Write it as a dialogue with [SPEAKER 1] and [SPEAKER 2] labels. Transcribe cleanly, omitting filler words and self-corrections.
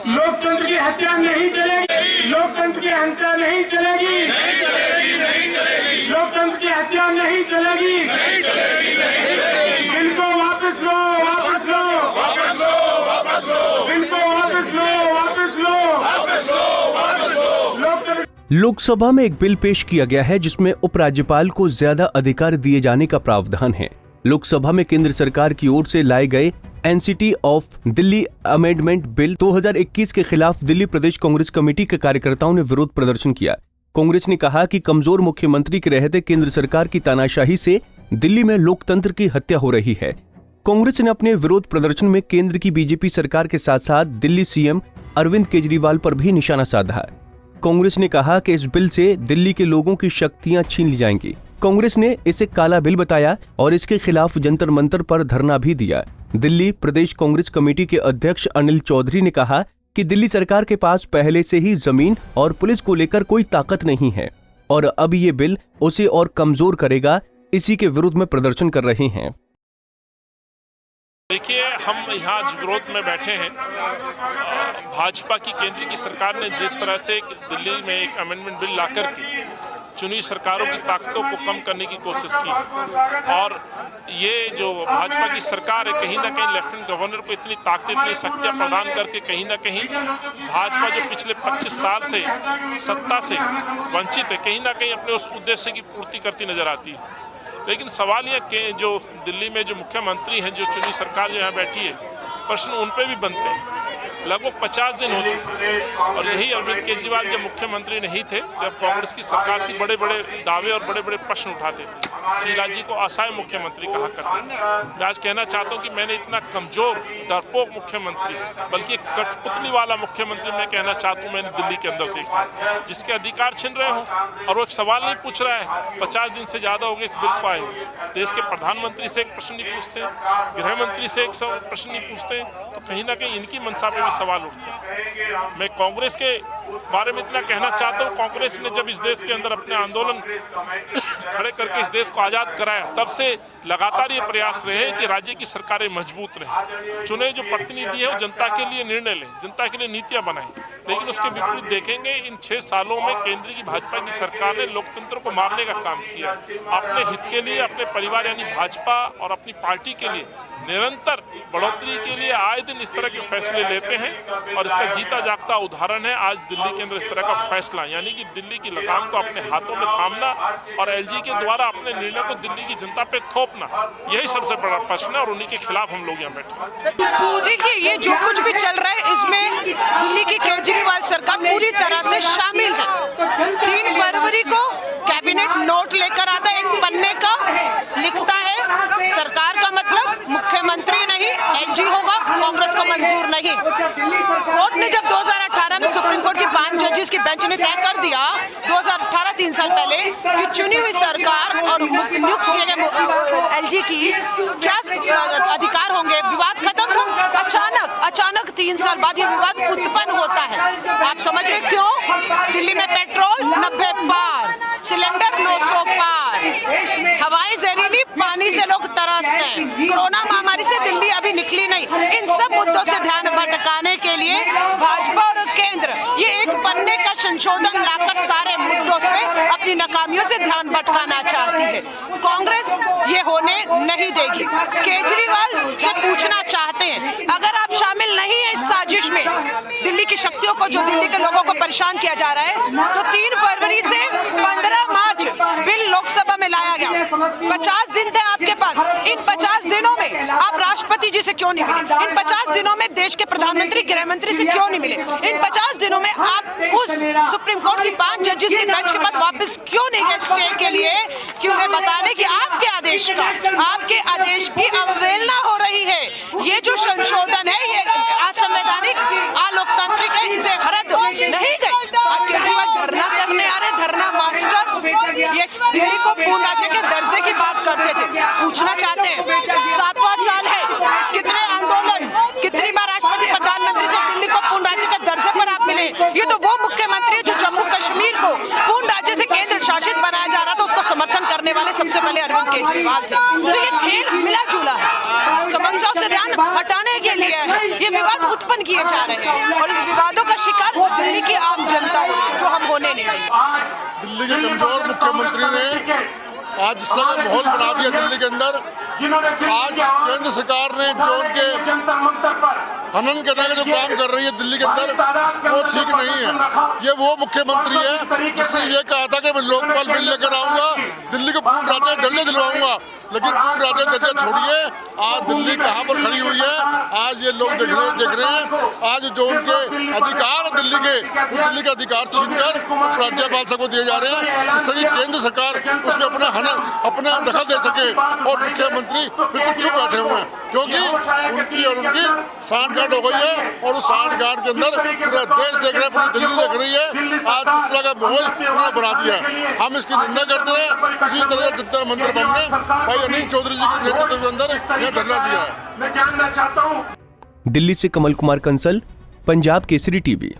[SPEAKER 1] लोकतंत्र की हत्या नहीं चलेगी, लोकतंत्र की हत्या नहीं चलेगी, लोकतंत्र की हत्या नहीं चलेगी। बिल को वापस लो, वापस लो, वापस लो, वापस लो, बिल को वापस लो, वापस लो, वापस लो, वापस लो। लोकतंत्र
[SPEAKER 2] लोकसभा में एक बिल पेश किया गया है जिसमें उपराज्यपाल को ज्यादा अधिकार दिए जाने का प्रावधान है। लोकसभा में केंद्र सरकार की ओर से लाए गए NCT of Delhi amendment bill 2021 के खिलाफ दिल्ली प्रदेश कांग्रेस कमेटी के कार्यकर्ताओं ने विरोध प्रदर्शन किया। कांग्रेस ने कहा कि कमजोर मुख्यमंत्री के रहते केंद्र सरकार की तानाशाही से दिल्ली में लोकतंत्र की हत्या हो रही है। कांग्रेस ने अपने विरोध प्रदर्शन में केंद्र की बीजेपी सरकार के साथ साथ दिल्ली सीएम अरविंद केजरीवाल पर भी निशाना साधा। कांग्रेस ने कहा कि इस बिल से दिल्ली के लोगों की शक्तियां छीन ली जाएंगी। कांग्रेस ने इसे काला बिल बताया और इसके खिलाफ जंतर मंतर पर धरना भी दिया। दिल्ली प्रदेश कांग्रेस कमेटी के अध्यक्ष अनिल चौधरी ने कहा कि दिल्ली सरकार के पास पहले से ही जमीन और पुलिस को लेकर कोई ताकत नहीं है और अब ये बिल उसे और कमजोर करेगा। इसी के विरुद्ध में प्रदर्शन कर रहे हैं।
[SPEAKER 3] देखिए, हम यहाँ आज विरोध में बैठे हैं। भाजपा की केंद्र की सरकार ने जिस तरह से दिल्ली में एक अमेंडमेंट बिल लाकर के चुनी सरकारों की ताकतों को कम करने की कोशिश की और ये जो भाजपा की सरकार है कहीं ना कहीं लेफ्टिनेंट गवर्नर को इतनी ताकत, इतनी शक्तियाँ प्रदान करके कहीं ना कहीं भाजपा जो पिछले 25 साल से सत्ता से वंचित है, कहीं ना कहीं अपने उस उद्देश्य की पूर्ति करती नजर आती है। लेकिन सवाल यह कि जो दिल्ली में जो मुख्यमंत्री हैं, जो चुनी सरकार जो यहाँ बैठी है, प्रश्न उन पे भी बनते हैं। लगभग 50 दिन हो चुके हैं और यही अरविंद केजरीवाल जब मुख्यमंत्री नहीं थे, जब कांग्रेस की सरकार थी, बड़े बड़े दावे और बड़े बड़े प्रश्न उठाते थे। शीला जी को असहाय मुख्यमंत्री कहा करते थे। मैं आज कहना चाहता हूँ कि मैंने इतना कमजोर डरपोक मुख्यमंत्री, बल्कि एक कठपुतली वाला मुख्यमंत्री मैं कहना चाहता हूँ मैंने दिल्ली के अंदर देखा, जिसके अधिकार छिन रहे हों और वो एक सवाल नहीं पूछ रहा है। 50 दिन से ज्यादा हो गए इस बिल को आए, देश के प्रधानमंत्री से एक प्रश्न नहीं पूछते, गृह मंत्री से एक प्रश्न नहीं पूछते, तो कहीं ना कहीं इनकी मंशा पे भी सवाल उठते हैं। मैं कांग्रेस के बारे में इतना कहना चाहता हूँ, कांग्रेस ने जब इस देश के अंदर अपने आंदोलन खड़े करके इस देश को आजाद कराया, तब से लगातार ये प्रयास रहे हैं कि राज्य की सरकारें मजबूत रहें, चुने जो प्रतिनिधि है वो जनता के लिए निर्णय लें, जनता के लिए नीतियां बनाएं। लेकिन उसके विपरीत देखेंगे इन 6 सालों में केंद्र की भाजपा की सरकार ने लोकतंत्र को मारने का काम किया। अपने हित के लिए, अपने परिवार यानी भाजपा और अपनी पार्टी के लिए निरंतर बढ़ोतरी के लिए आए दिन इस तरह के फैसले लेते हैं और इसका जीता जागता उदाहरण है आज दिल्ली के अंदर इस तरह का फैसला, यानी कि दिल्ली की लगाम को अपने हाथों में थामना और एलजी के द्वारा अपने निर्णय को दिल्ली की जनता पे थोपना, यही सबसे बड़ा प्रश्न है और उन्हीं के खिलाफ हम लोग यहाँ बैठे।
[SPEAKER 4] देखिए, ये जो कुछ भी चल रहा है इसमें दिल्ली की केजरीवाल सरकार पूरी तरह से शामिल है। 3 फरवरी को कैबिनेट नोट लेकर आता है, एक पन्ने का लिखता है सरकार का मतलब मुख्यमंत्री नहीं एलजी होगा, कांग्रेस को मंजूर नहीं। कोर्ट ने जब 2018 में सुप्रीम कोर्ट की 5 जजेस की बेंच ने तय कर दिया 2018 3 साल पहले कि चुनी हुई सरकार और नियुक्त किए गए एलजी की क्या अधिकार होंगे, विवाद खत्म था। अचानक 3 साल बाद ये विवाद उत्पन्न होता है। आप समझ रहे क्यों? दिल्ली में पेट्रोल 90 पार, सिलेंडर 900 पार, हवाएं जहरीली, पानी से लोग तरसते हैं, कोरोना महामारी से दिल्ली अभी निकली नहीं। इन सब मुद्दों से ध्यान भटकाने के लिए भाजपा और केंद्र ये एक पन्ने का संशोधन लाकर सारे मुद्दों से अपनी नाकामियों से ध्यान भटकाना चाहती है। कांग्रेस ये होने नहीं देगी। केजरीवाल से पूछना चाहते हैं, अगर आप शामिल नहीं है इस साजिश में, दिल्ली की शक्तियों को, जो दिल्ली के लोगों को परेशान किया जा रहा है, तो 3 फरवरी से 15 मार्च बिल लोकसभा में लाया गया। 50 दिन थे आपके पास। इन 50 दिनों में आप राष्ट्रपति जी से क्यों नहीं मिले? इन 50 दिनों में देश के प्रधानमंत्री, गृह मंत्री से क्यों नहीं मिले? इन 50 दिनों में आप उस सुप्रीम कोर्ट की 5 जजेस की बेंच के बाद वापस क्यों नहीं गए स्टे के लिए? कि उन्हें बताने कि आपके आदेश की अवहेलना हो रही है। ये जो संशोधन है ये असंवैधानिक, अलोकतांत्रिक है, इसे रद्द नहीं गई। आज केजरीवाल धरना करने आ रहे, धरना मास्टर, ये दिल्ली को पूर्ण राज्य के दर्जे की बात करते थे। पूछना चाहते हैं, 7वां साल है, कितने आंदोलन, कितनी बार राष्ट्रपति प्रधानमंत्री से दिल्ली को पूर्ण राज्य के दर्जे पर आप मिले? ये तो वो मुख्यमंत्री जो जम्मू कश्मीर को पूर्ण राज्य से केंद्र शासित बनाया जा रहा था, उसको समर्थन करने वाले सबसे पहले अरविंद केजरीवाल थे। तो ये खेल मिला जुला है, समस्याओं से ध्यान हटाने के लिए है। ये विवाद उत्पन्न किए जा रहे हैं और इस विवादों का शिकार दिल्ली की आम जनता हो रही है, जो हम होने नहीं देंगे।
[SPEAKER 5] दिल्ली के कमजोर मुख्यमंत्री ने आज जिस तरह का माहौल बना दिया दिल्ली के अंदर, आज केंद्र सरकार ने जो उनके हनन करने का जो काम कर रही है दिल्ली के अंदर, वो ठीक नहीं है। ये वो मुख्यमंत्री है जिसने ये कहा था कि मैं लोकपाल बिल लेकर आऊंगा, दिल्ली को पूर्ण राज्य दर्जा दिलवाऊंगा, लेकिन पूर्ण राज्य दर्जा छोड़िए, आज दिल्ली कहाँ पर खड़ी हुई है। आज ये लोग देख रहे हैं आज जो उनके अधिकार है दिल्ली के, वो दिल्ली के अधिकार छीनकर राज्यपाल सबको दिए जा रहे हैं, जिससे कि केंद्र सरकार उसमें अपना दखल दे सके और मुख्यमंत्री बिल्कुल चुप बैठे हुए हैं, क्योंकि उनकी और उनकी सांठगांठ हो गई है और उस सांठगांठ के अंदर पूरा देश देख रहा है, पूरी दिल्ली देख रही है। आज इस तरह का माहौल पूरा बढ़ा दिया है, हम इसकी निंदा करते हैं। इसी तरह जंतर मंतर बनने भाई अनिल चौधरी जी के नेतृत्व के अंदर यह धरना दिया है।
[SPEAKER 1] मैं जानना चाहता हूँ।
[SPEAKER 2] दिल्ली से कमल कुमार कंसल, पंजाब केसरी टीवी।